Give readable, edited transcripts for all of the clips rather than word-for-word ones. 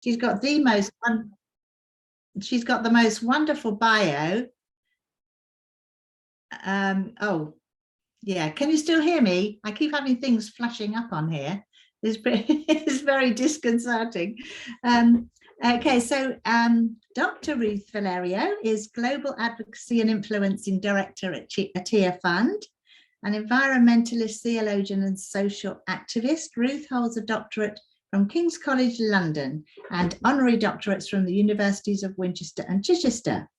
She's got the most she's got the most wonderful bio. Oh, yeah. Can you still hear me? I keep having things flashing up on here. It's very disconcerting. Okay, so Dr. Ruth Valerio is Global Advocacy and Influencing Director at TIA Fund, an environmentalist, theologian and social activist. Ruth holds a doctorate from King's College London and honorary doctorates from the Universities of Winchester and Chichester.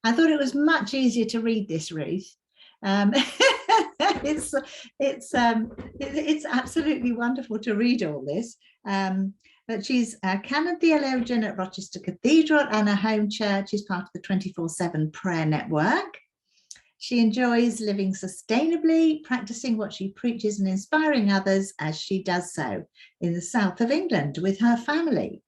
I thought it was much easier to read this, Ruth. It's absolutely wonderful to read all this. But she's a canon theologian at Rochester Cathedral, and her home church is part of the 24/7 prayer network. She enjoys living sustainably, practicing what she preaches and inspiring others as she does so in the south of England with her family.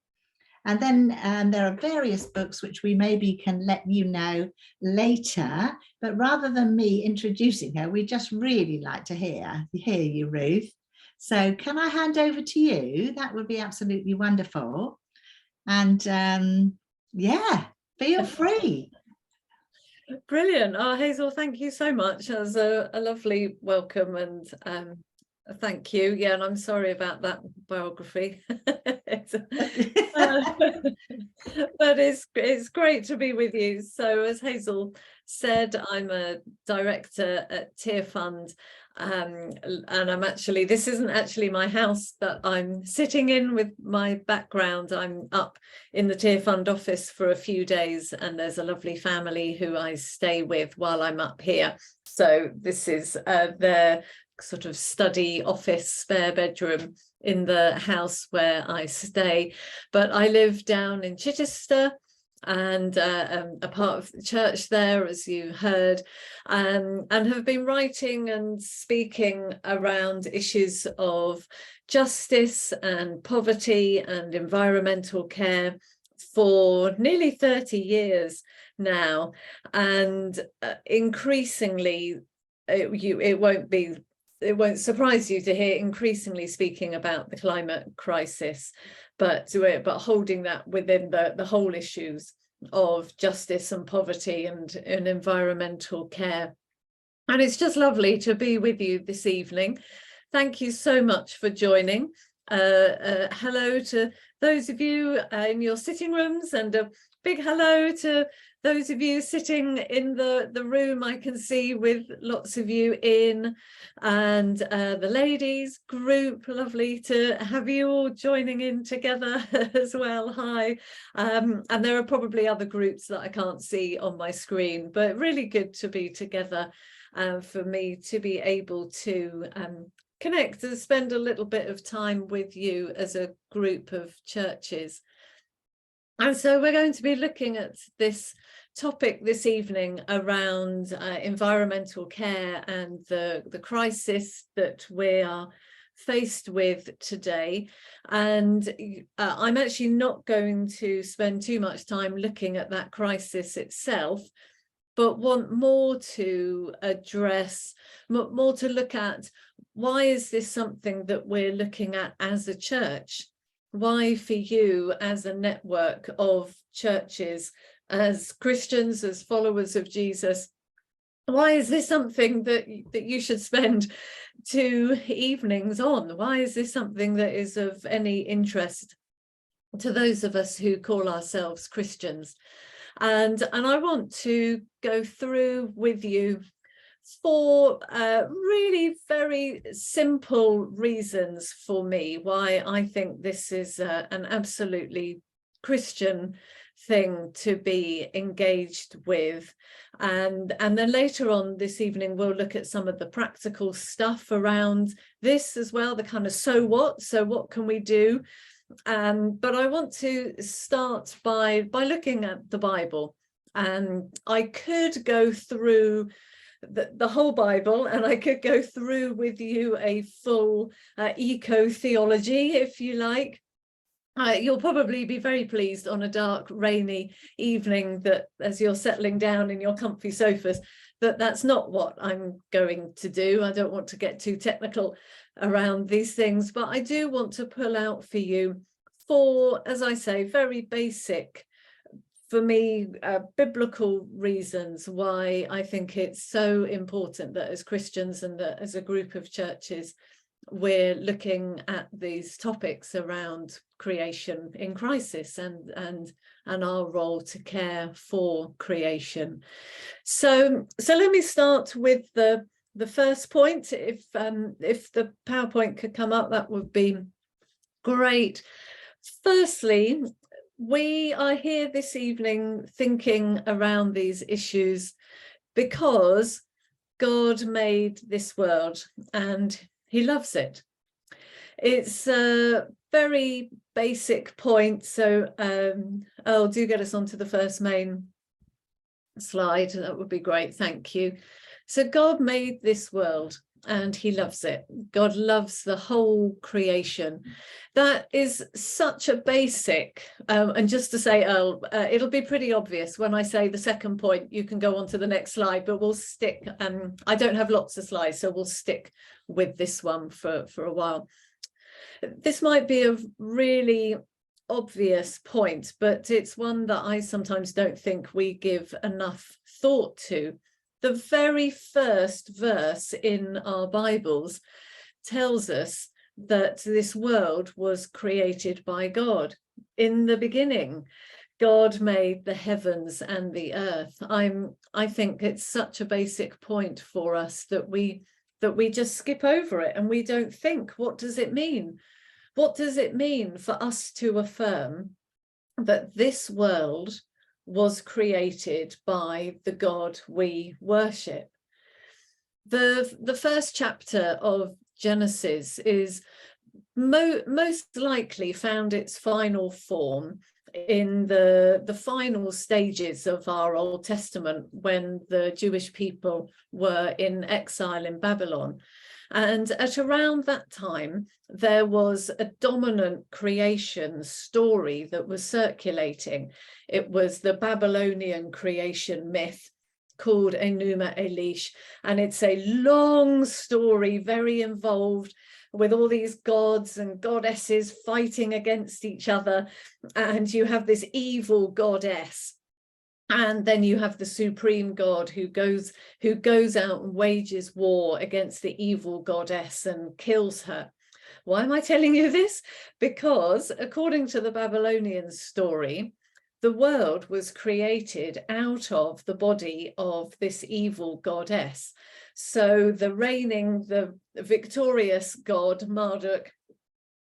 And then there are various books which we maybe can let you know later, but rather than me introducing her, we just really like to hear you, Ruth. So can I hand over to you? That would be absolutely wonderful. And yeah, feel free. Brilliant. Oh, Hazel, thank you so much. That was a lovely welcome, and thank you. Yeah, and I'm sorry about that biography. But it's great to be with you. So as Hazel said, I'm a director at TIA Fund, and this isn't actually my house that I'm sitting in with my background. I'm up in the TIA Fund office for a few days, and there's a lovely family who I stay with while I'm up here. So this is their sort of study office spare bedroom in the house where I stay. But I live down in Chichester, and a part of the church there, as you heard, and have been writing and speaking around issues of justice and poverty and environmental care for nearly 30 years now. And increasingly, it won't surprise you to hear increasingly speaking about the climate crisis, but holding that within the whole issues of justice and poverty and environmental care. And it's just lovely to be with you this evening. Thank you so much for joining. Hello to those of you in your sitting rooms, and a big hello to those of you sitting in the room I can see with lots of you in, and the ladies group, lovely to have you all joining in together as well. Hi. And there are probably other groups that I can't see on my screen, but really good to be together, for me to be able to connect and spend a little bit of time with you as a group of churches. And so we're going to be looking at this topic this evening around environmental care and the crisis that we are faced with today. And I'm actually not going to spend too much time looking at that crisis itself, but want more to address, more to look at, why is this something that we're looking at as a church? Why, for you as a network of churches, as Christians, as followers of Jesus, why is this something that you should spend 2 evenings on? Why is this something that is of any interest to those of us who call ourselves Christians? And I want to go through with you 4 really very simple reasons for me why I think this is an absolutely Christian thing to be engaged with. And then later on this evening, we'll look at some of the practical stuff around this as well, the kind of so what can we do? But I want to start by looking at the Bible. And I could go through the whole Bible, and I could go through with you a full eco-theology, if you like. You'll probably be very pleased on a dark, rainy evening that as you're settling down in your comfy sofas, that's not what I'm going to do. I don't want to get too technical around these things, but I do want to pull out for you for, as I say, very basic, for me, biblical reasons why I think it's so important that as Christians and that as a group of churches, we're looking at these topics around creation in crisis and our role to care for creation. So let me start with the first point. If the PowerPoint could come up, that would be great. Firstly, we are here this evening thinking around these issues because God made this world and he loves it. It's a very basic point. So Earl, do get us onto the first main slide. That would be great. Thank you. So God made this world and he loves it. God loves the whole creation. That is such a basic, and just to say, Earl, it'll be pretty obvious when I say the second point. You can go on to the next slide, but we'll stick, I don't have lots of slides, so we'll stick with this one for a while. This might be a really obvious point, but it's one that I sometimes don't think we give enough thought to. The very first verse in our Bibles tells us that this world was created by God. In the beginning, God made the heavens and the earth. I think it's such a basic point for us that we just skip over it and we don't think, what does it mean? What does it mean for us to affirm that this world was created by the God we worship? The first chapter of Genesis is most likely found its final form in the final stages of our Old Testament, when the Jewish people were in exile in Babylon. And at around that time, there was a dominant creation story that was circulating. It was the Babylonian creation myth called Enuma Elish, and it's a long story, very involved, with all these gods and goddesses fighting against each other, and you have this evil goddess, and then you have the supreme God who goes out and wages war against the evil goddess and kills her. Why am I telling you this? Because according to the Babylonian story, the world was created out of the body of this evil goddess. So the victorious god Marduk,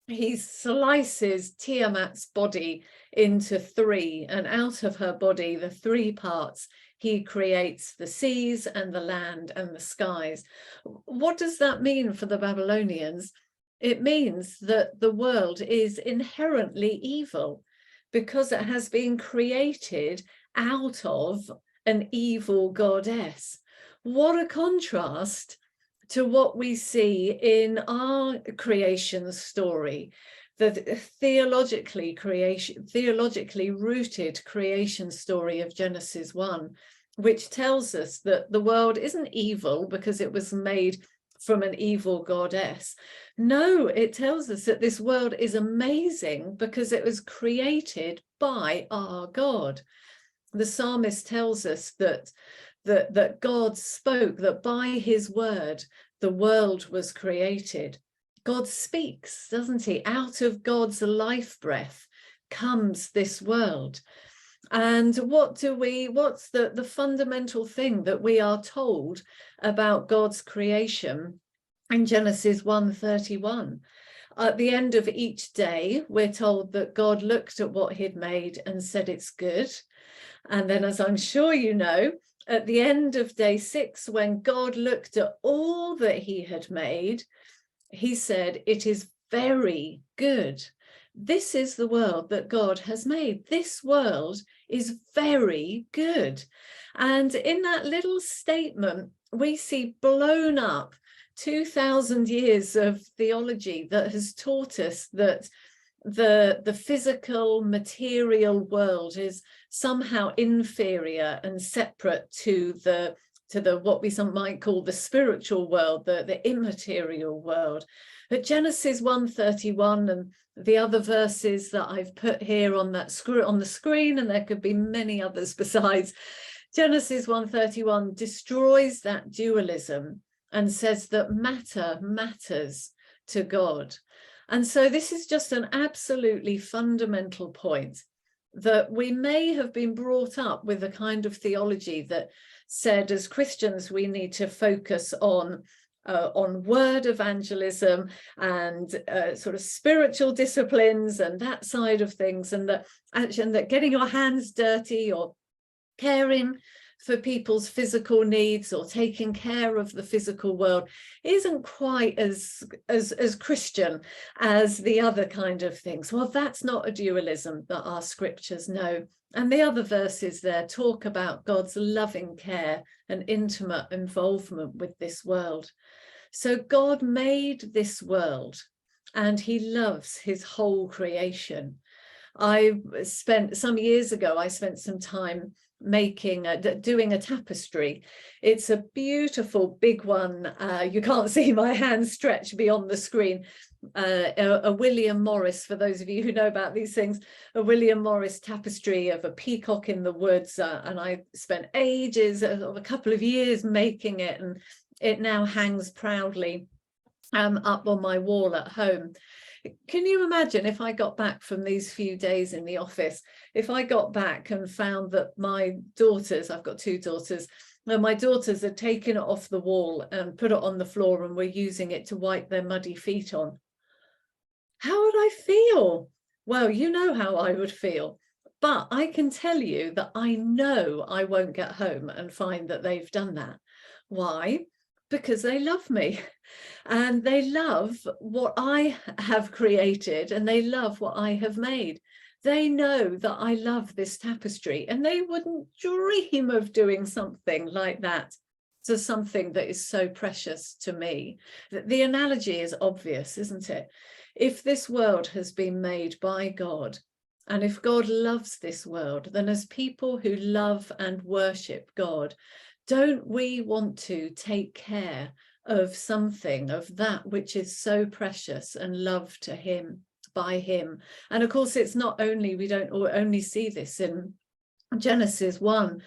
he slices Tiamat's body into three, and out of her body, the three parts, he creates the seas and the land and the skies. What does that mean for the Babylonians? It means that the world is inherently evil because it has been created out of an evil goddess. What a contrast to what we see in our creation story, the theologically rooted creation story of Genesis 1, which tells us that the world isn't evil because it was made from an evil goddess. No, it tells us that this world is amazing because it was created by our God. The psalmist tells us that God spoke, that by his word, the world was created. God speaks, doesn't he? Out of God's life breath comes this world. And what's the fundamental thing that we are told about God's creation in Genesis 1:31? At the end of each day, we're told that God looked at what he'd made and said it's good. And then, as I'm sure you know, at the end of day 6, when God looked at all that he had made, he said, it is very good. This is the world that God has made. This world is very good. And in that little statement, we see blown up 2,000 years of theology that has taught us that the physical material world is somehow inferior and separate to the what we might call the spiritual world, the immaterial world. But Genesis 1:31 and the other verses that I've put here on the screen, and there could be many others besides, Genesis 1:31 destroys that dualism and says that matter matters to God. And so this is just an absolutely fundamental point, that we may have been brought up with a kind of theology that said as Christians we need to focus on word evangelism and sort of spiritual disciplines and that side of things, and that getting your hands dirty or caring for people's physical needs or taking care of the physical world isn't quite as Christian as the other kind of things. Well, that's not a dualism that our scriptures know. And the other verses there talk about God's loving care and intimate involvement with this world. So God made this world and he loves his whole creation. Some years ago, I spent some time doing a tapestry. It's a beautiful big one. You can't see my hand stretch beyond the screen. A William Morris, for those of you who know about these things, a William Morris tapestry of a peacock in the woods, and I spent ages, a couple of years making it, and it now hangs proudly up on my wall at home. Can you imagine if I got back from these few days in the office, if I got back and found that my daughters, I've got 2 daughters, and my daughters had taken it off the wall and put it on the floor and were using it to wipe their muddy feet on? How would I feel? Well, you know how I would feel. But I can tell you that I know I won't get home and find that they've done that. Why? Because they love me and they love what I have created and they love what I have made. They know that I love this tapestry and they wouldn't dream of doing something like that to something that is so precious to me. The analogy is obvious, isn't it? If this world has been made by God, and if God loves this world, then as people who love and worship God, don't we want to take care of something of that which is so precious and loved to him, by him? And of course, it's not only, we don't only see this in Genesis 1.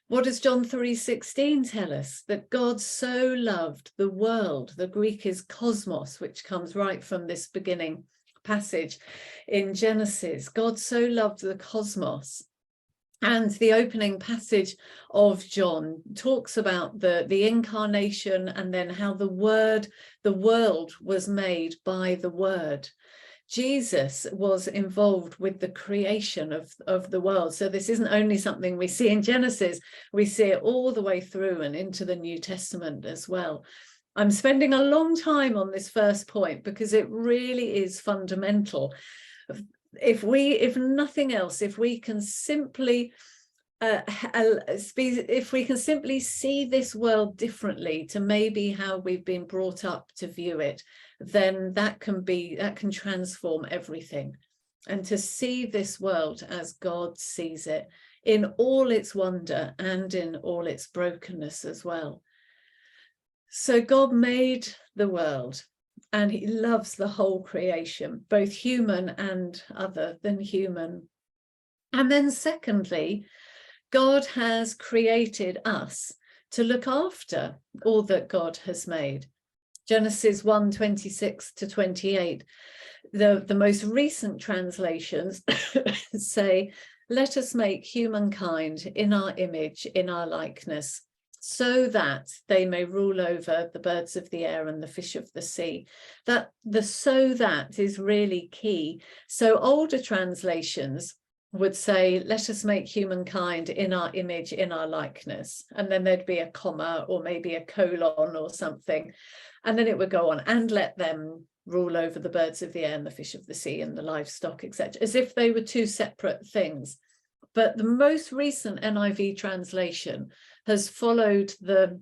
What does John 3:16 tell us? That God so loved the world. The Greek is cosmos, which comes right from this beginning passage in Genesis. God so loved the cosmos. And the opening passage of John talks about the incarnation and then how the world was made by the word. Jesus was involved with the creation of the world. So this isn't only something we see in Genesis, we see it all the way through and into the New Testament as well. I'm spending a long time on this first point because it really is fundamental. If nothing else, if we can simply see this world differently to maybe how we've been brought up to view it, then that can transform everything. And to see this world as God sees it, in all its wonder and in all its brokenness as well. So God made the world and he loves the whole creation, both human and other than human. And then secondly, God has created us to look after all that God has made. Genesis 1:26-28. The most recent translations say, "Let us make humankind in our image, in our likeness, so that they may rule over the birds of the air and the fish of the sea." That the "so that" is really key. So older translations would say, "Let us make humankind in our image, in our likeness." And then there'd be a comma or maybe a colon or something. And then it would go on, "and let them rule over the birds of the air and the fish of the sea and the livestock," etc., as if they were 2 separate things. But the most recent NIV translation has followed the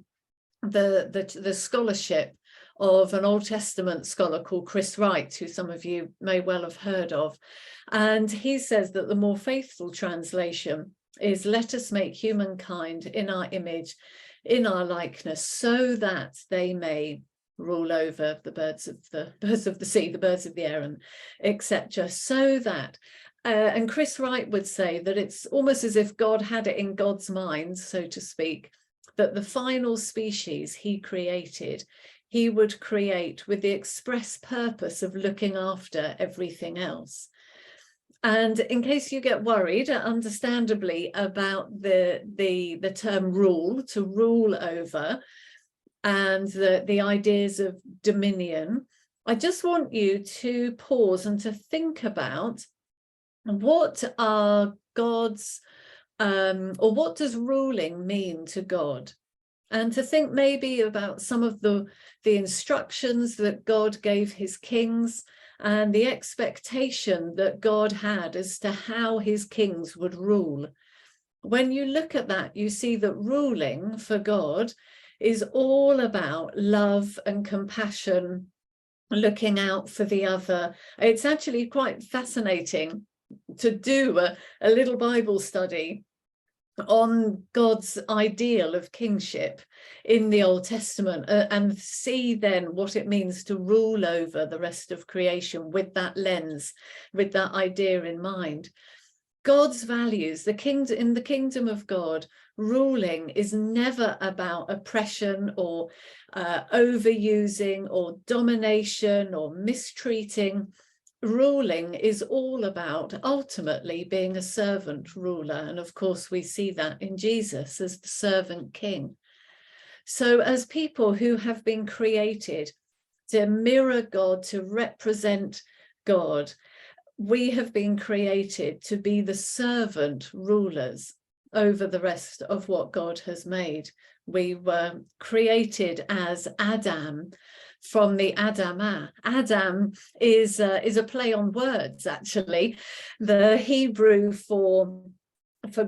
scholarship of an Old Testament scholar called Chris Wright, who some of you may well have heard of. And he says that the more faithful translation is, "Let us make humankind in our image, in our likeness, so that they may rule over the birds of the sea, the birds of the air, and etc. So that and Chris Wright would say that it's almost as if God had it in God's mind, so to speak, that the final species he created, he would create with the express purpose of looking after everything else. And in case you get worried, understandably, about the term rule, to rule over, and the ideas of dominion, I just want you to pause and to think about what are God's, or what does ruling mean to God? And to think maybe about some of the instructions that God gave his kings and the expectation that God had as to how his kings would rule. When you look at that, you see that ruling for God is all about love and compassion, looking out for the other. It's actually quite fascinating to do a little Bible study on God's ideal of kingship in the Old Testament, and see then what it means to rule over the rest of creation with that lens, with that idea in mind. God's values, in the kingdom of God, ruling is never about oppression or overusing or domination or mistreating. Ruling is all about ultimately being a servant ruler. And of course, we see that in Jesus as the servant king. So as people who have been created to mirror God, to represent God, we have been created to be the servant rulers over the rest of what God has made. We were created as Adam, from the Adamah. Adam is a play on words, actually. The Hebrew for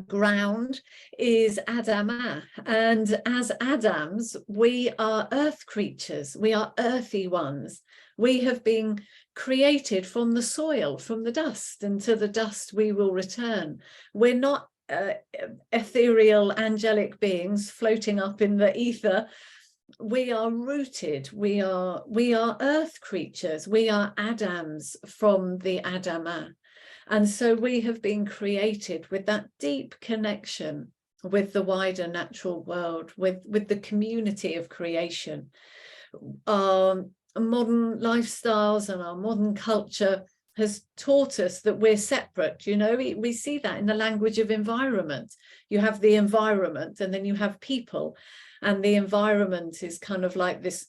ground is Adamah, and as Adams we are earth creatures, we are earthy ones. We have been created from the soil, from the dust, and to the dust we will return. We're not ethereal angelic beings floating up in the ether. We are rooted, we are earth creatures, we are Adams from the Adamah. And so we have been created with that deep connection with the wider natural world, with the community of creation. Our modern lifestyles and our modern culture has taught us that we're separate. You know, we see that in the language of environment. You have the environment and then you have people. And the environment is kind of like this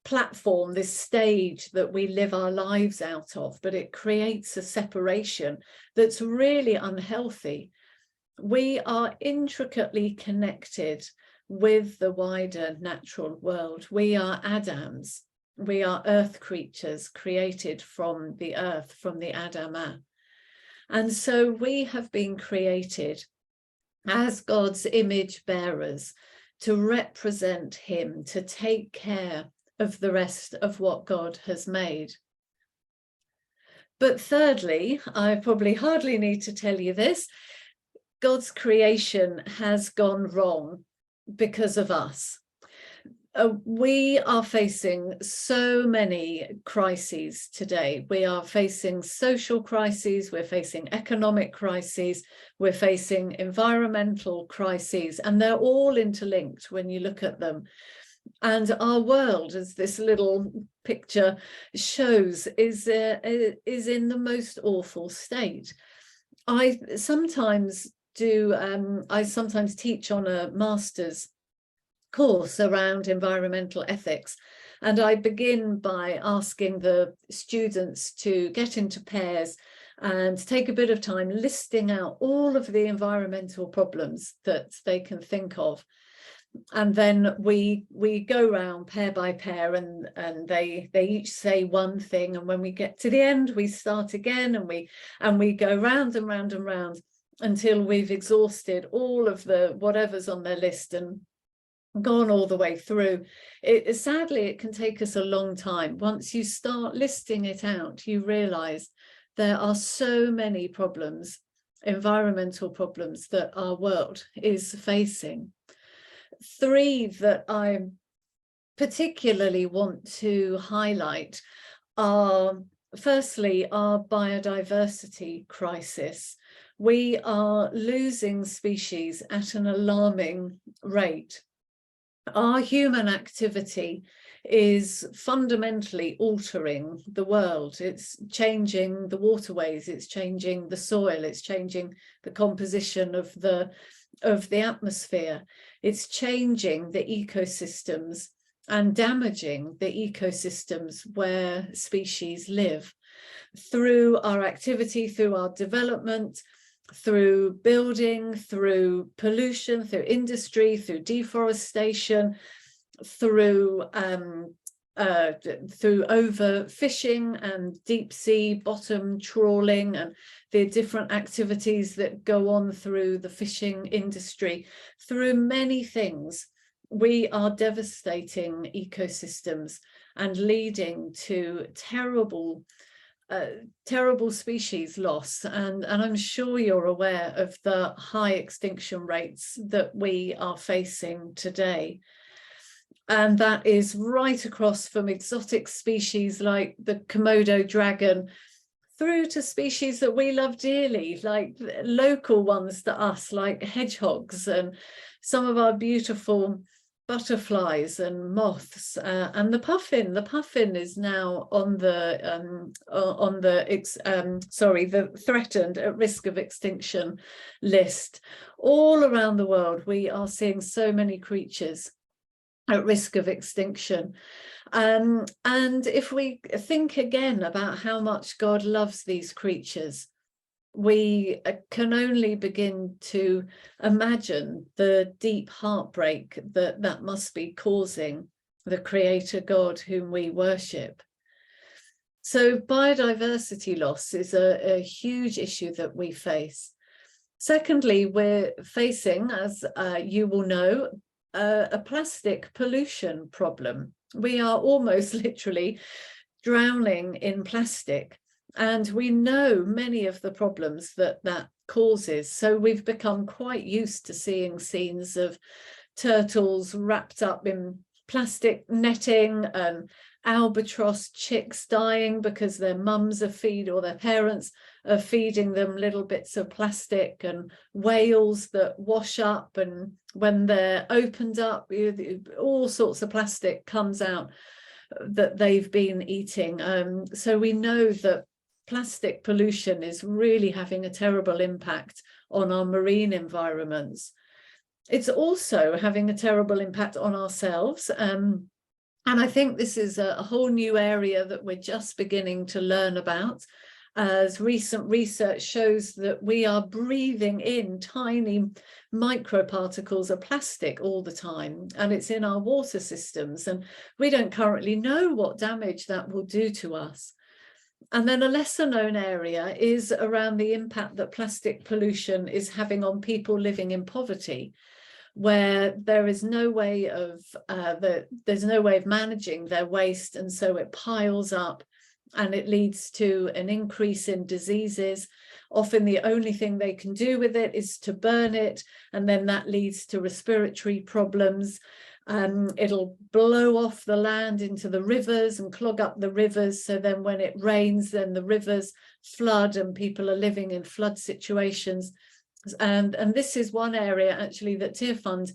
platform, this stage that we live our lives out of, but it creates a separation that's really unhealthy. We are intricately connected with the wider natural world. We are Adams. We are earth creatures created from the earth, from the Adamah. And so we have been created as God's image bearers, to represent him, to take care of the rest of what God has made. But thirdly, I probably hardly need to tell you this, God's creation has gone wrong because of us. We are facing so many crises today. We are facing social crises, we're facing economic crises, we're facing environmental crises, and they're all interlinked when you look at them. And our world, as this little picture shows, is in the most awful state. I sometimes teach on a master's course around environmental ethics, and I begin by asking the students to get into pairs and take a bit of time listing out all of the environmental problems that they can think of, and then we go round pair by pair, and they each say one thing, and when we get to the end we start again, and we go round and round and round until we've exhausted all of the whatever's on their list and gone all the way through. Sadly, it can take us a long time. Once you start listing it out, you realize there are so many problems, environmental problems, that our world is facing. 3 that I'm particularly want to highlight are, firstly, our biodiversity crisis. We are losing species at an alarming rate. Our human activity is fundamentally altering the world. It's changing the waterways, it's changing the soil, it's changing the composition of the atmosphere, it's changing the ecosystems and damaging the ecosystems where species live. Through our activity, through our development, through building, through pollution, through industry, through deforestation, through overfishing and deep sea bottom trawling and the different activities that go on through the fishing industry, through many things, we are devastating ecosystems and leading to terrible species loss, and I'm sure you're aware of the high extinction rates that we are facing today. And that is right across from exotic species like the Komodo dragon through to species that we love dearly, like local ones to us, like hedgehogs and some of our beautiful butterflies and moths, and the puffin. The puffin is now on the threatened at risk of extinction list. All around the world, we are seeing so many creatures at risk of extinction. And if we think again about how much God loves these creatures, we can only begin to imagine the deep heartbreak that must be causing the Creator God whom we worship. So biodiversity loss is a huge issue that we face. Secondly, we're facing, as you will know, a plastic pollution problem. We are almost literally drowning in plastic. And we know many of the problems that causes. So we've become quite used to seeing scenes of turtles wrapped up in plastic netting and albatross chicks dying because their mums are or their parents are feeding them little bits of plastic, and whales that wash up, and when they're opened up, all sorts of plastic comes out that they've been eating. So we know that plastic pollution is really having a terrible impact on our marine environments. It's also having a terrible impact on ourselves. And I think this is a whole new area that we're just beginning to learn about, as recent research shows that we are breathing in tiny microparticles of plastic all the time, and it's in our water systems, and we don't currently know what damage that will do to us. And then a lesser known area is around the impact that plastic pollution is having on people living in poverty, where there is no way of managing their waste, and so it piles up and it leads to an increase in diseases. Often the only thing they can do with it is to burn it, and then that leads to respiratory problems. It'll blow off the land into the rivers and clog up the rivers. So then when it rains, then the rivers flood and people are living in flood situations. And this is one area actually that Tear Fund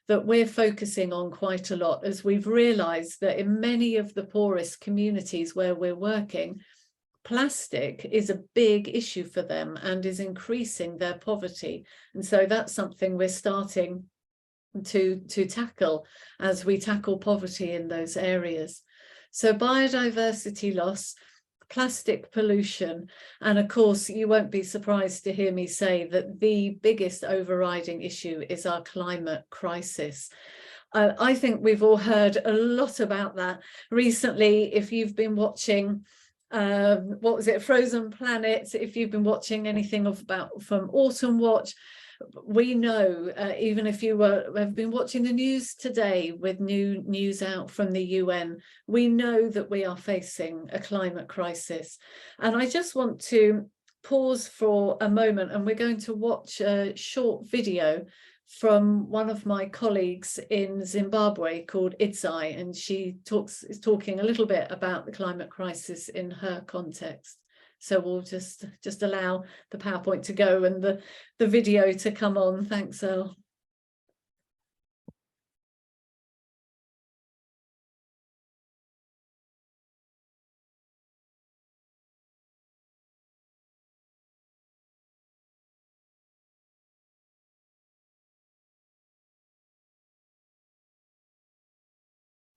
that we're focusing on quite a lot, as we've realized that in many of the poorest communities where we're working, plastic is a big issue for them and is increasing their poverty. And so that's something we're starting to tackle as we tackle poverty in those areas. So biodiversity loss, plastic pollution, and of course you won't be surprised to hear me say that the biggest overriding issue is our climate crisis. I think we've all heard a lot about that recently. If you've been watching what was it, Frozen Planet, if you've been watching anything from Autumn Watch, we know, even if you have been watching the news today with new news out from the UN, we know that we are facing a climate crisis. And I just want to pause for a moment, and we're going to watch a short video from one of my colleagues in Zimbabwe called Itzai, and she is talking a little bit about the climate crisis in her context. So we'll just allow the PowerPoint to go and the video to come on. Thanks, Earl.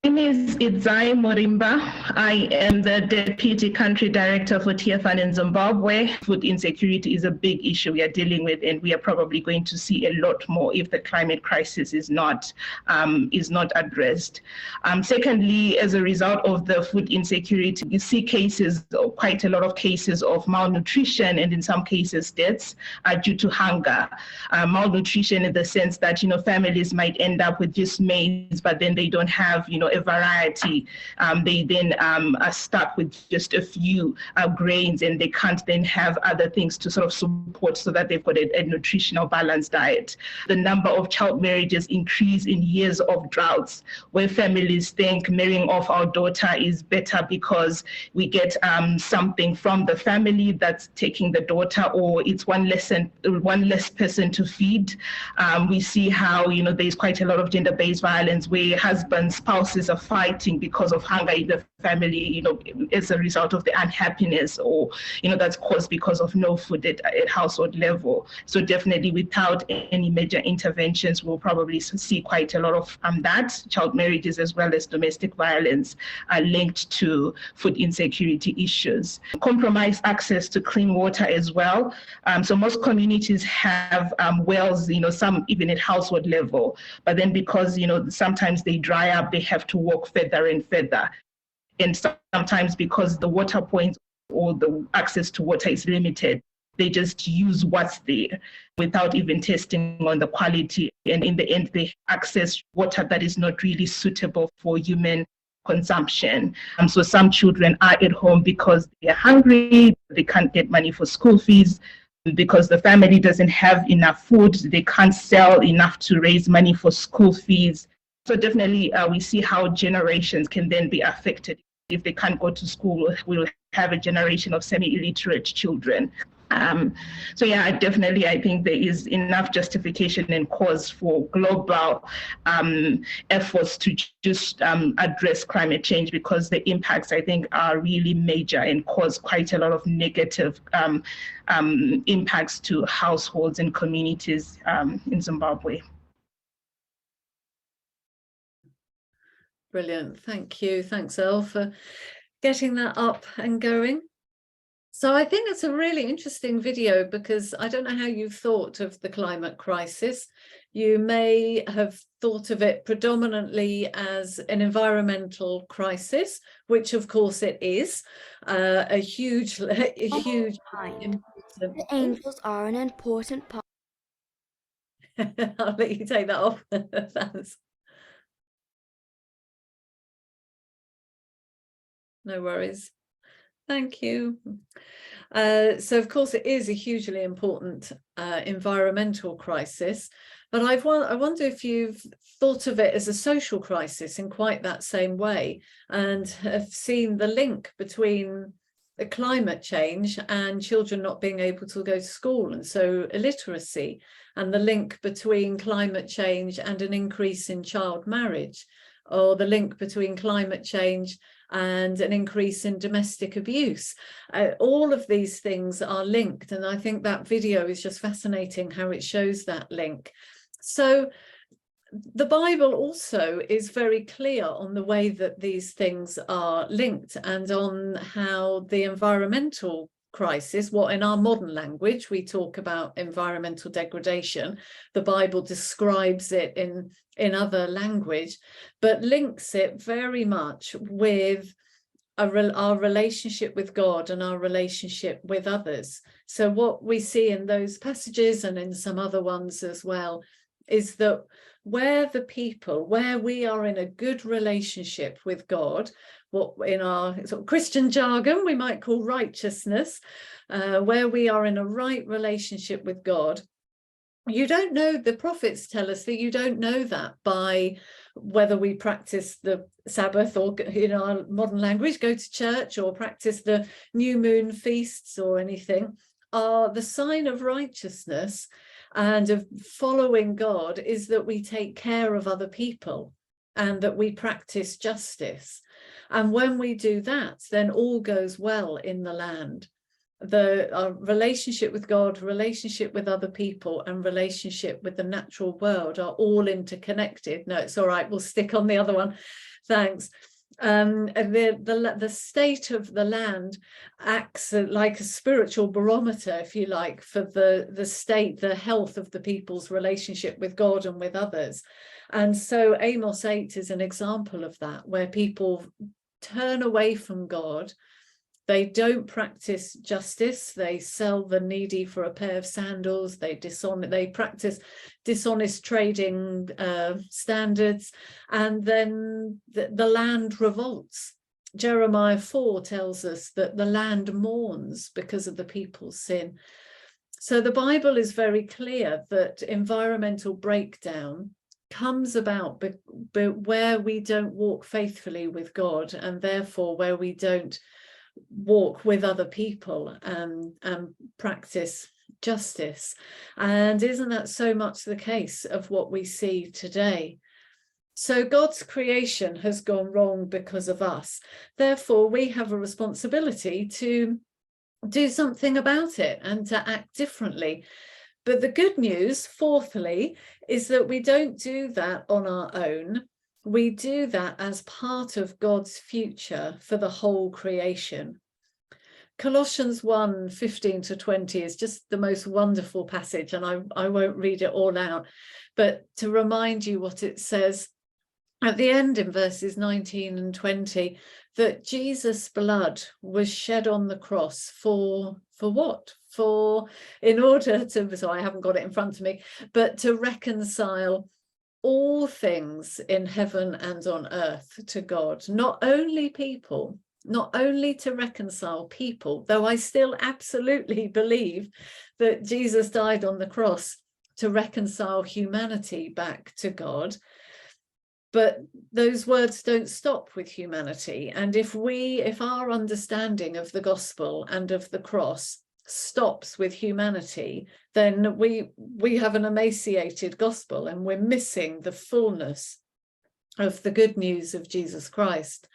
My name is Itzai Morimba. I am the Deputy Country Director for TFN in Zimbabwe. Food insecurity is a big issue we are dealing with, and we are probably going to see a lot more if the climate crisis is not addressed. Secondly, as a result of the food insecurity, you see cases, quite a lot of cases of malnutrition, and in some cases deaths due to hunger. Malnutrition in the sense that, families might end up with just maize, but then they don't have, a variety. They then are stuck with just a few grains, and they can't then have other things to sort of support so that they've got a nutritional balanced diet. The number of child marriages increase in years of droughts, where families think marrying off our daughter is better because we get something from the family that's taking the daughter, or it's one less person to feed. We see how, there's quite a lot of gender-based violence where husbands, spouses are fighting because of hunger in the family, as a result of the unhappiness, or, that's caused because of no food at household level. So definitely without any major interventions, we'll probably see quite a lot of that. Child marriages as well as domestic violence are linked to food insecurity issues. Compromised access to clean water as well. So most communities have wells, some even at household level, but then because, sometimes they dry up, they have to walk further and further. And sometimes because the water points or the access to water is limited, they just use what's there without even testing on the quality. And in the end, they access water that is not really suitable for human consumption. So some children are at home because they're hungry, they can't get money for school fees, because the family doesn't have enough food, they can't sell enough to raise money for school fees. So definitely we see how generations can then be affected. If they can't go to school, we'll have a generation of semi-illiterate children. So yeah, I think there is enough justification and cause for global efforts to just address climate change, because the impacts, I think, are really major and cause quite a lot of negative impacts to households and communities in Zimbabwe. Brilliant. Thank you. Thanks, Elle, for getting that up and going. So I think it's a really interesting video, because I don't know how you've thought of the climate crisis. You may have thought of it predominantly as an environmental crisis, which of course it is, a huge. The angels are an important part. I'll let you take that off. Thanks. No worries. Thank you. So of course it is a hugely important environmental crisis, but I wonder if you've thought of it as a social crisis in quite that same way, and have seen the link between the climate change and children not being able to go to school, and so illiteracy, and the link between climate change and an increase in child marriage, or the link between climate change and an increase in domestic abuse. All of these things are linked, and I think that video is just fascinating how it shows that link. So the Bible also is very clear on the way that these things are linked, and on how the environmental crisis, what in our modern language we talk about environmental degradation, the Bible describes it in other language, but links it very much with our relationship with God and our relationship with others. So what we see in those passages, and in some other ones as well, is that where we are in a good relationship with God, what in our sort of Christian jargon we might call righteousness, where we are in a right relationship with God, You don't know, the prophets tell us that you don't know that by whether we practice the Sabbath or, in our modern language, go to church or practice the new moon feasts or anything. The sign of righteousness and of following God is that we take care of other people and that we practice justice. And when we do that, then all goes well in the land. Our relationship with God, relationship with other people, and relationship with the natural world are all interconnected. No, it's all right, we'll stick on the other one. Thanks. The state of the land acts like a spiritual barometer, if you like, for the state, the health of the people's relationship with God and with others. And so Amos 8 is an example of that, where people turn away from God. They don't practice justice. They sell the needy for a pair of sandals. They practice dishonest trading standards, and then the land revolts. Jeremiah 4 tells us that the land mourns because of the people's sin. So the Bible is very clear that environmental breakdown comes about where we don't walk faithfully with God, and therefore where we don't walk with other people and practice justice. And isn't that so much the case of what we see today? So God's creation has gone wrong because of us. Therefore, we have a responsibility to do something about it and to act differently. But the good news, fourthly, is that we don't do that on our own. We do that as part of God's future for the whole creation. Colossians 1:15-20 is just the most wonderful passage, and I won't read it all out, but to remind you what it says at the end in verses 19 and 20, that Jesus' blood was shed on the cross for what? In order to, so I haven't got it in front of me, but to reconcile all things in heaven and on earth to God, not only people, not only to reconcile people, though I still absolutely believe that Jesus died on the cross to reconcile humanity back to God. But those words don't stop with humanity. And if our understanding of the gospel and of the cross stops with humanity, then we have an emaciated gospel, and we're missing the fullness of the good news of Jesus Christ,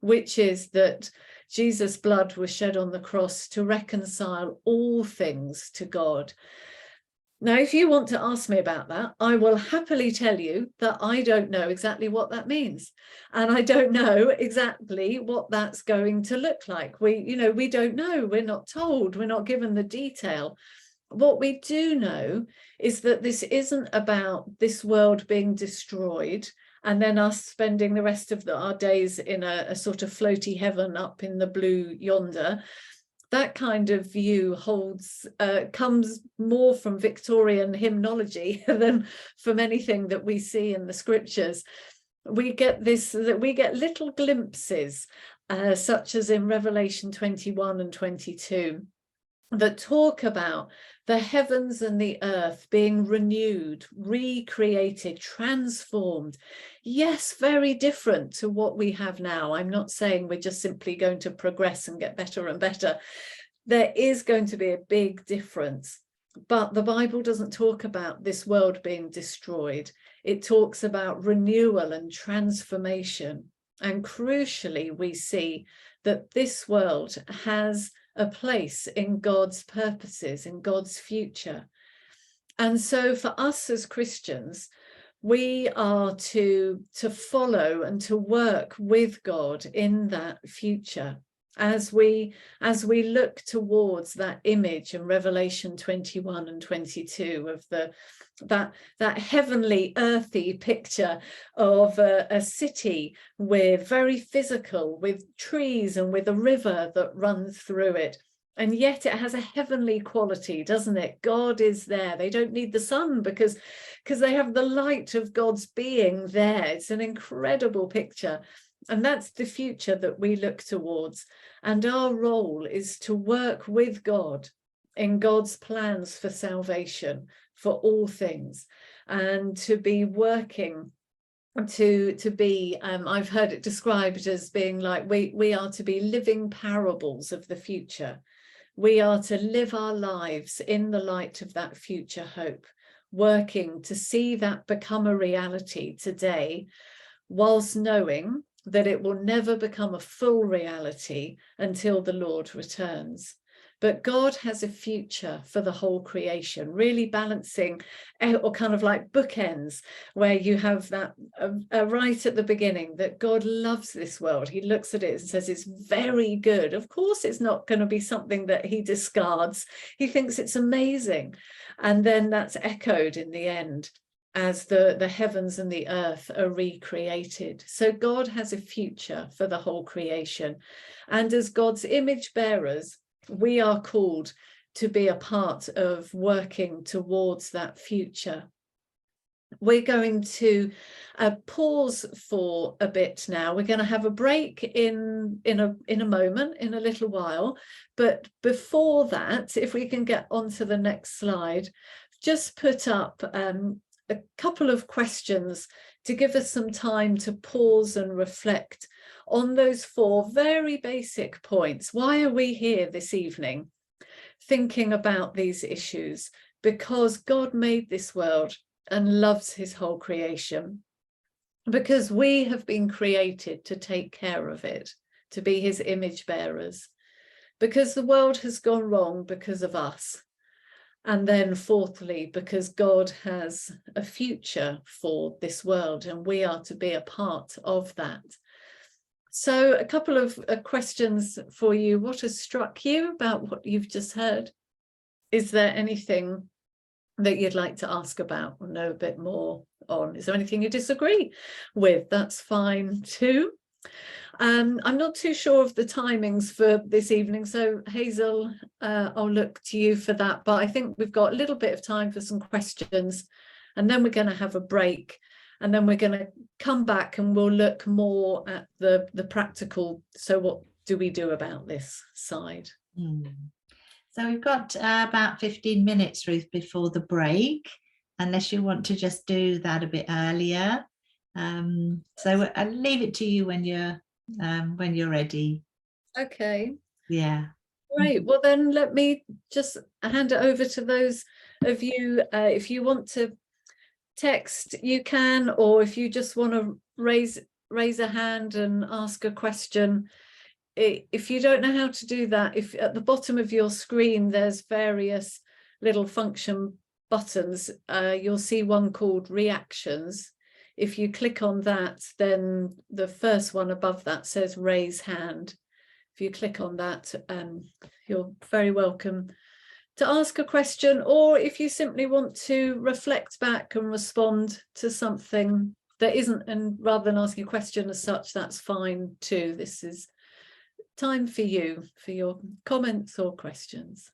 which is that Jesus' blood was shed on the cross to reconcile all things to God. Now, if you want to ask me about that, I will happily tell you that I don't know exactly what that means. And I don't know exactly what that's going to look like. We don't know. We're not told. We're not given the detail. What we do know is that this isn't about this world being destroyed and then us spending the rest of our days in a sort of floaty heaven up in the blue yonder. That kind of view comes more from Victorian hymnology than from anything that we see in the scriptures. We get little glimpses, such as in Revelation 21 and 22, that talk about the heavens and the earth being renewed, recreated, transformed. Yes, very different to what we have now. I'm not saying we're just simply going to progress and get better and better. There is going to be a big difference. But the Bible doesn't talk about this world being destroyed. It talks about renewal and transformation. And crucially, we see that this world has a place in God's purposes, in God's future. And so for us as Christians, we are to follow and to work with God in that future as we look towards that image in Revelation 21 and 22 of that heavenly earthy picture of a city with very physical, with trees and with a river that runs through it. And yet it has a heavenly quality, doesn't it? God is there. They don't need the sun because they have the light of God's being there. It's an incredible picture. And that's the future that we look towards. And our role is to work with God in God's plans for salvation, for all things, and to be working to be I've heard it described as being like we are to be living parables of the future. We are to live our lives in the light of that future hope, working to see that become a reality today, whilst knowing that it will never become a full reality until the Lord returns. But God has a future for the whole creation, really balancing, or kind of like bookends, where you have that right at the beginning, that God loves this world. He looks at it and says it's very good. Of course, it's not going to be something that he discards. He thinks it's amazing. And then that's echoed in the end as the heavens and the earth are recreated. So God has a future for the whole creation. And as God's image bearers, we are called to be a part of working towards that future. We're going to pause for a bit now. We're going to have a break in a moment, in a little while. But before that, if we can get onto the next slide, just put up a couple of questions to give us some time to pause and reflect on those 4 very basic points. Why are we here this evening thinking about these issues? Because God made this world and loves his whole creation. Because we have been created to take care of it, to be his image bearers. Because the world has gone wrong because of us. And then fourthly, because God has a future for this world and we are to be a part of that. So a couple of questions for you. What has struck you about what you've just heard? Is there anything that you'd like to ask about or know a bit more on? Is there anything you disagree with? That's fine too. I'm not too sure of the timings for this evening, so Hazel, I'll look to you for that, but I think we've got a little bit of time for some questions, and then we're going to have a break, and then we're going to come back and we'll look more at the practical, so what do we do about this side. So we've got about 15 minutes, Ruth, before the break, unless you want to just do that a bit earlier. So I'll leave it to you when you're ready. Okay. Yeah. Great. Well, then let me just hand it over to those of you. If you want to text, you can, or if you just want to raise a hand and ask a question. If you don't know how to do that, if at the bottom of your screen there's various little function buttons, you'll see one called reactions. If you click on that, then the first one above that says raise hand. If you click on that, you're very welcome to ask a question, or if you simply want to reflect back and respond to something that isn't, and rather than asking a question as such, that's fine too. This is time for you, for your comments or questions.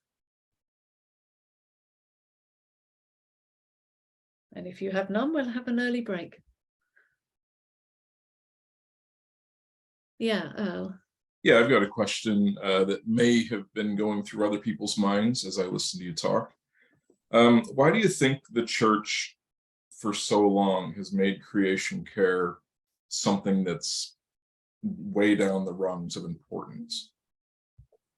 And if you have none, we'll have an early break. Yeah, Earl. Yeah, I've got a question that may have been going through other people's minds as I listen to you talk. Why do you think the church for so long has made creation care something that's way down the rungs of importance?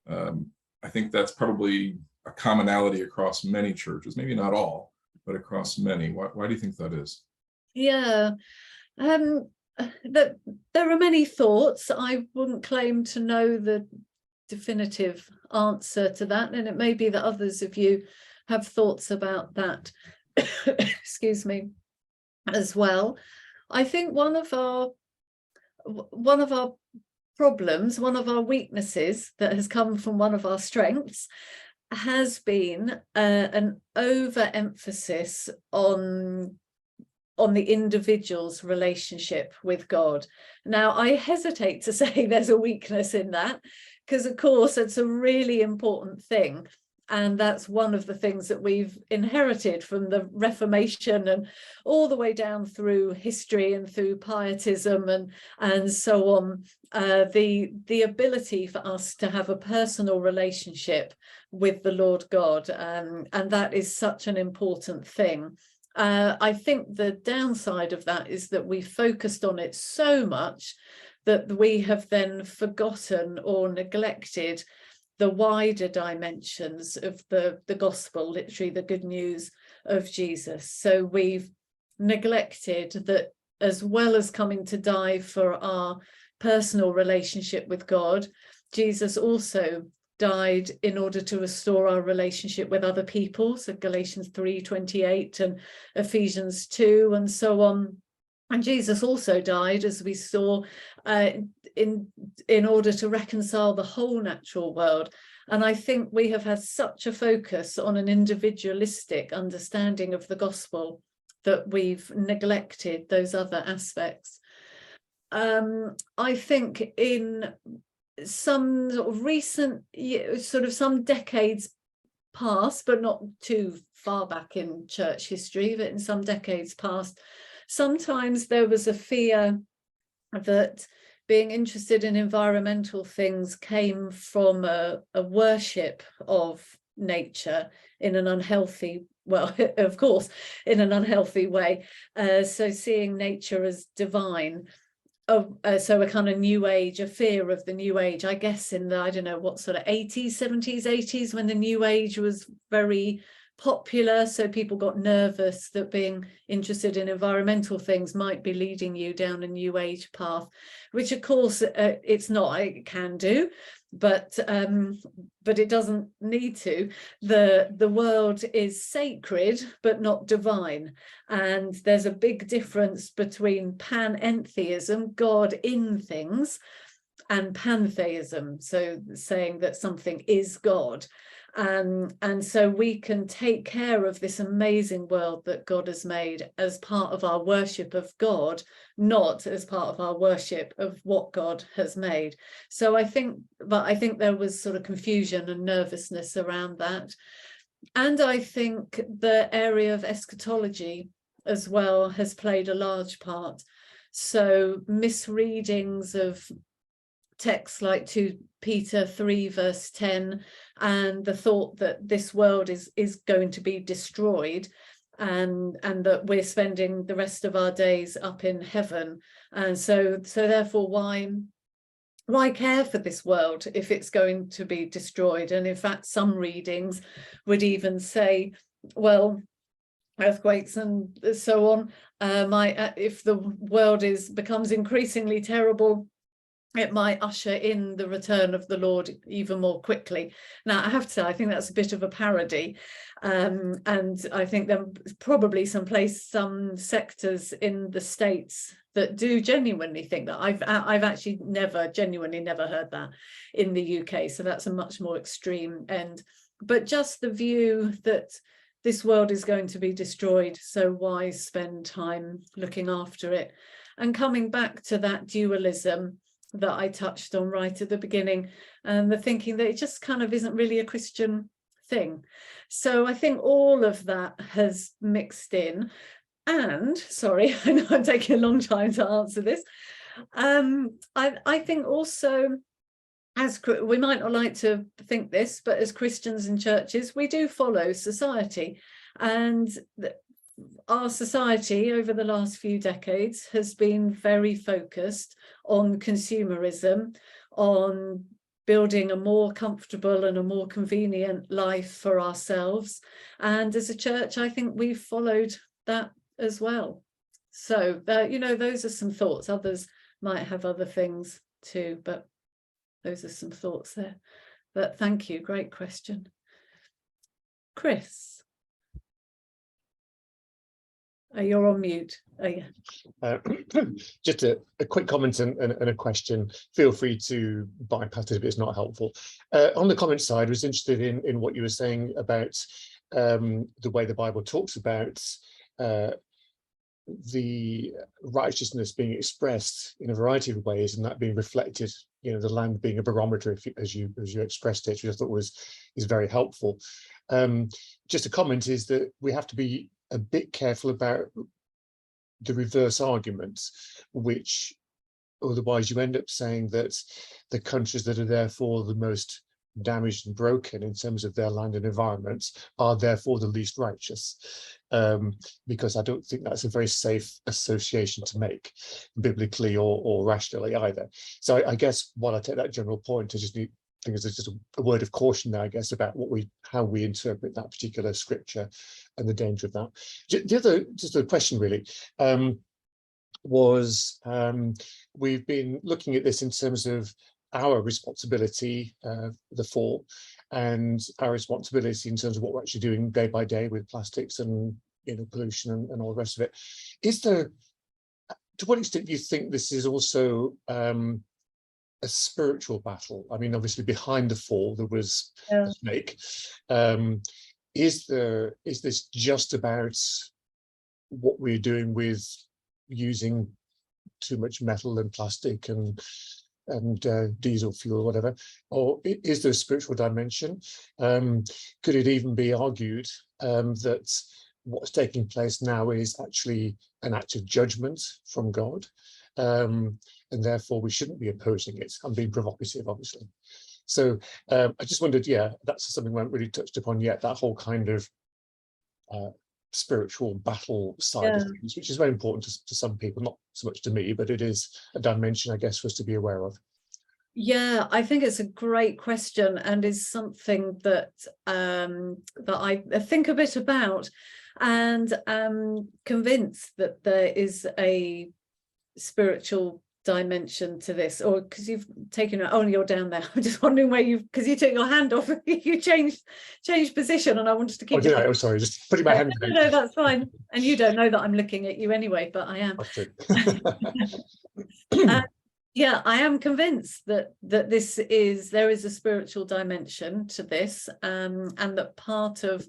I think that's probably a commonality across many churches, maybe not all, but across many. Why do you think that is? Yeah, there are many thoughts. I wouldn't claim to know the definitive answer to that, and it may be that others of you have thoughts about that excuse me, as well. I think one of our problems, one of our weaknesses that has come from one of our strengths has been an overemphasis on the individual's relationship with God. Now, I hesitate to say there's a weakness in that, because of course it's a really important thing. And that's one of the things that we've inherited from the Reformation and all the way down through history and through pietism and so on. The ability for us to have a personal relationship with the Lord God, and that is such an important thing. I think the downside of that is that we focused on it so much that we have then forgotten or neglected the wider dimensions of the gospel, literally the good news of Jesus. So we've neglected that, as well as coming to die for our personal relationship with God, Jesus also died in order to restore our relationship with other people. So Galatians 3:28 and Ephesians 2 and so on. And Jesus also died, as we saw, in order to reconcile the whole natural world. And I think we have had such a focus on an individualistic understanding of the gospel that we've neglected those other aspects. I think in some sort of recent, sort of some decades past, but not too far back in church history, but in some decades past, sometimes there was a fear that being interested in environmental things came from a worship of nature in an unhealthy, well, of course, in an unhealthy way. So seeing nature as divine. So a kind of new age, a fear of the new age, I guess in the, I don't know what sort of 80s, 70s, 80s, when the new age was very popular. So people got nervous that being interested in environmental things might be leading you down a new age path, which of course it's not. It can do, but it doesn't need to. The world is sacred but not divine, and there's a big difference between panentheism, God in things, and pantheism, so saying that something is God. And so we can take care of this amazing world that God has made as part of our worship of God, not as part of our worship of what God has made. So I think there was sort of confusion and nervousness around that. And I think the area of eschatology as well has played a large part. So misreadings of texts like 2 Peter 3 verse 10, and the thought that this world is going to be destroyed, and that we're spending the rest of our days up in heaven. And so therefore why care for this world if it's going to be destroyed? And in fact, some readings would even say, well, earthquakes and so on, if the world becomes increasingly terrible, it might usher in the return of the Lord even more quickly. Now, I have to say, I think that's a bit of a parody. And I think there are probably some sectors in the States that do genuinely think that. I've actually genuinely never heard that in the UK. So that's a much more extreme end. But just the view that this world is going to be destroyed, so why spend time looking after it? And coming back to that dualism that I touched on right at the beginning, and the thinking that it just kind of isn't really a Christian thing. So I think all of that has mixed in. And sorry, I know I'm taking a long time to answer this. I think also, as we might not like to think this, but as Christians and churches, we do follow society. And our society over the last few decades has been very focused on consumerism, on building a more comfortable and a more convenient life for ourselves. And as a church, I think we've followed that as well. So, those are some thoughts. Others might have other things too, but those are some thoughts there. But thank you. Great question. Chris. You're on mute. Oh, yeah. Just a quick comment and a question. Feel free to bypass it if it's not helpful. On the comment side, I was interested in what you were saying about the way the Bible talks about the righteousness being expressed in a variety of ways, and that being reflected the land being a barometer, as you expressed it, which I thought is very helpful. Just a comment is that we have to be a bit careful about the reverse arguments, which otherwise you end up saying that the countries that are therefore the most damaged and broken in terms of their land and environment are therefore the least righteous, because I don't think that's a very safe association to make biblically or rationally either. So I guess while I take that general point, I just think it's just a word of caution there, I guess, about how we interpret that particular scripture and the danger of that. The other, just a question really, was we've been looking at this in terms of our responsibility, the four, and our responsibility in terms of what we're actually doing day by day with plastics and pollution and all the rest of it. Is there, to what extent do you think this is also a spiritual battle? I mean, obviously behind the fall there was a snake. Is this just about what we're doing with using too much metal and plastic and diesel fuel or whatever, or is there a spiritual dimension? Could it even be argued that what's taking place now is actually an act of judgment from God, and therefore we shouldn't be opposing it? I'm being provocative, obviously. So I just wondered, that's something we haven't really touched upon yet, that whole kind of spiritual battle side of things, which is very important to some people, not so much to me, but it is a dimension, I guess, for us to be aware of. Yeah, I think it's a great question, and is something that that I think a bit about, and am convinced that there is a spiritual dimension to this. Or because you've taken it, you're down there. I'm just wondering where because you took your hand off, you changed position, and I wanted to keep. I'm sorry, just putting my hand down. No, that's fine. And you don't know that I'm looking at you anyway, but I am. Yeah, I am convinced that there is a spiritual dimension to this, and that part of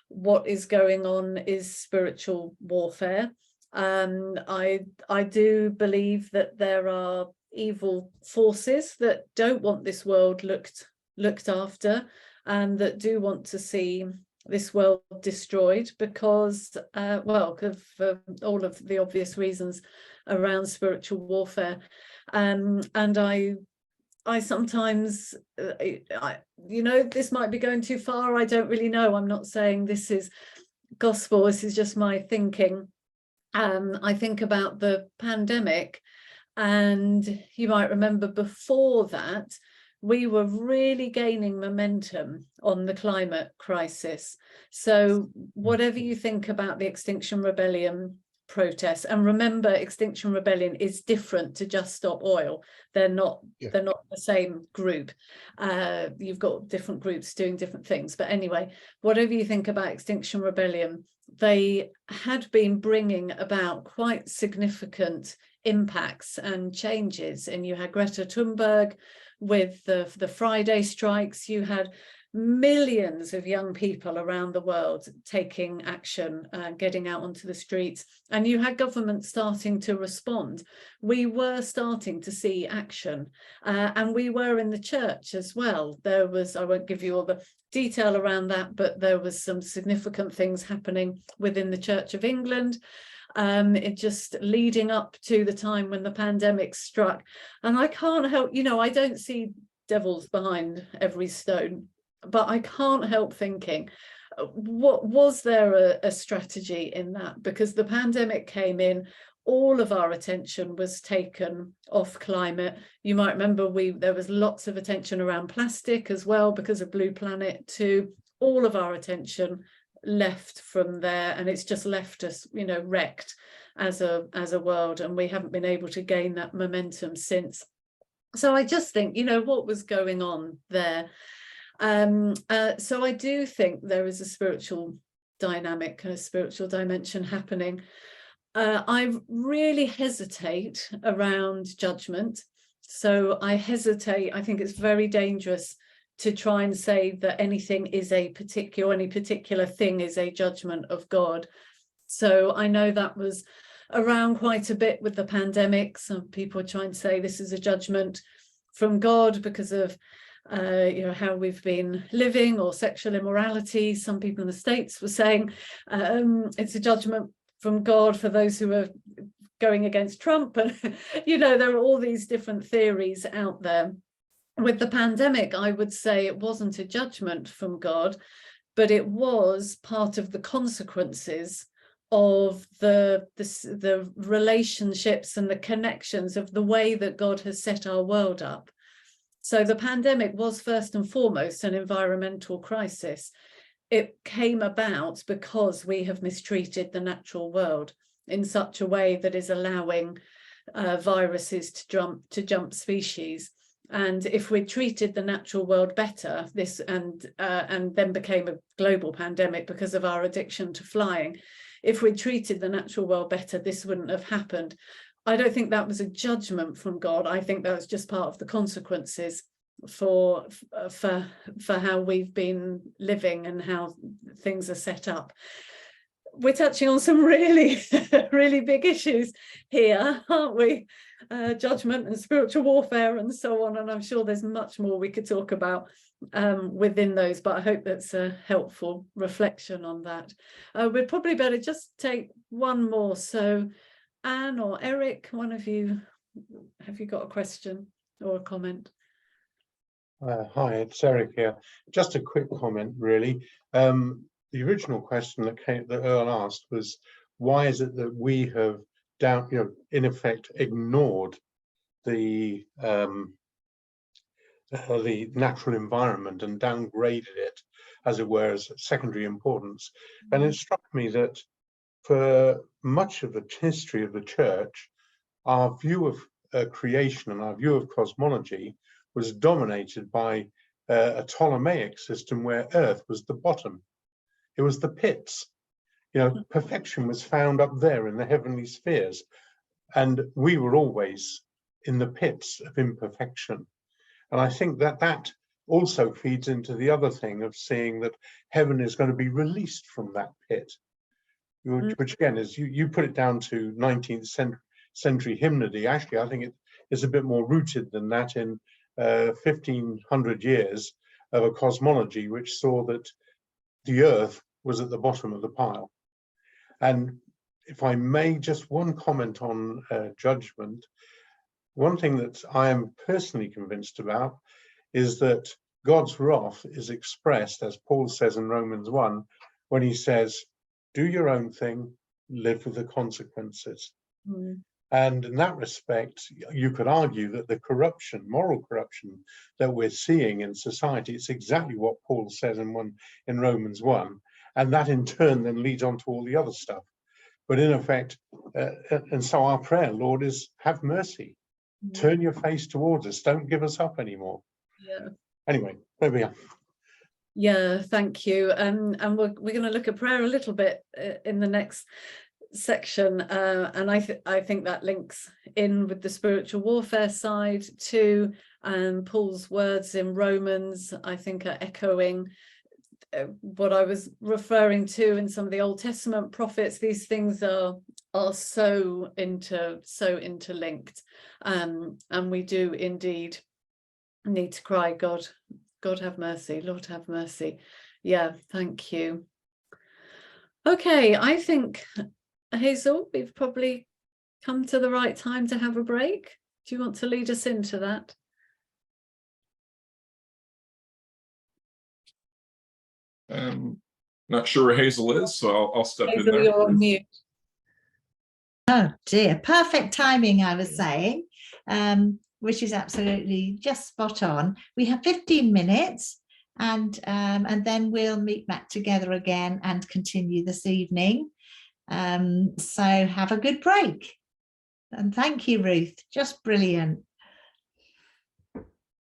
what is going on is spiritual warfare. I do believe that there are evil forces that don't want this world looked after, and that do want to see this world destroyed because, of all of the obvious reasons around spiritual warfare. And I sometimes, this might be going too far. I don't really know. I'm not saying this is gospel. This is just my thinking. I think about the pandemic, and you might remember before that, we were really gaining momentum on the climate crisis. So whatever you think about the Extinction Rebellion protests, and remember, Extinction Rebellion is different to Just Stop Oil. They're not the same group. You've got different groups doing different things. But anyway, whatever you think about Extinction Rebellion, they had been bringing about quite significant impacts and changes. And you had Greta Thunberg with the Friday strikes. You had millions of young people around the world taking action, getting out onto the streets, and you had governments starting to respond. We were starting to see action, and we were in the church as well. There was, I won't give you all the detail around that, but there was some significant things happening within the Church of England. It just leading up to the time when the pandemic struck. And I can't help, I don't see devils behind every stone, but I can't help thinking, what was there a strategy in that? Because the pandemic came in, all of our attention was taken off climate. You might remember there was lots of attention around plastic as well because of Blue Planet too. All of our attention left from there, and it's just left us, wrecked as a world, and we haven't been able to gain that momentum since. So I just think, what was going on there? So I do think there is a spiritual dynamic, a spiritual dimension happening. I really hesitate around judgment. So I hesitate. I think it's very dangerous to try and say that anything is any particular thing is a judgment of God. So I know that was around quite a bit with the pandemic. Some people are trying to say this is a judgment. from God because of how we've been living, or sexual immorality. Some people in the States were saying it's a judgment from God for those who are going against Trump. And, there are all these different theories out there. With the pandemic, I would say it wasn't a judgment from God, but it was part of the consequences of the relationships and the connections of the way that God has set our world up. So the pandemic was first and foremost an environmental crisis. It came about because we have mistreated the natural world in such a way that is allowing viruses to jump species. And if we treated the natural world better, and then became a global pandemic because of our addiction to flying, if we treated the natural world better, this wouldn't have happened. I don't think that was a judgment from God. I think that was just part of the consequences for how we've been living and how things are set up. We're touching on some really, really big issues here, aren't we? Judgment and spiritual warfare and so on. And I'm sure there's much more we could talk about within those, but I hope that's a helpful reflection on that. We'd probably better just take one more. So Anne or Eric, one of you, have you got a question or a comment? Hi, it's Eric here. Just a quick comment, really. The original question that Earl asked was, why is it that we have in effect ignored the natural environment and downgraded it, as it were, as secondary importance? And it struck me that for much of the history of the church, our view of creation and our view of cosmology was dominated by a Ptolemaic system where Earth was the bottom. It was the pits. Perfection was found up there in the heavenly spheres, and we were always in the pits of imperfection. And I think that also feeds into the other thing of seeing that heaven is going to be released from that pit, which again is, you put it down to 19th century hymnody. Actually, I think it is a bit more rooted than that in 1500 years of a cosmology which saw that the earth was at the bottom of the pile. And if I may, just one comment on judgment. One thing that I am personally convinced about is that God's wrath is expressed, as Paul says in Romans 1, when he says, do your own thing, live with the consequences. And in that respect, you could argue that the corruption, moral corruption that we're seeing in society, it's exactly what Paul says in Romans 1. And that in turn then leads on to all the other stuff. But in effect, and so our prayer, Lord, is have mercy. Turn your face towards us. Don't give us up anymore. Yeah. Anyway, there we are. Yeah, thank you. And we're going to look at prayer a little bit in the next section, and I think that links in with the spiritual warfare side too. Paul's words in Romans, I think, are echoing what I was referring to in some of the Old Testament prophets. These things are so interlinked, and we do indeed need to cry, God have mercy, Lord have mercy. Yeah, thank you. Okay, I think, Hazel, we've probably come to the right time to have a break. Do you want to lead us into that? Not sure where Hazel is, so I'll step Hazel, in there. you're on mute. Oh dear, perfect timing, I was saying, which is absolutely just spot on. We have 15 minutes and then we'll meet back together again and continue this evening. So have a good break. And thank you, Ruth. Just brilliant.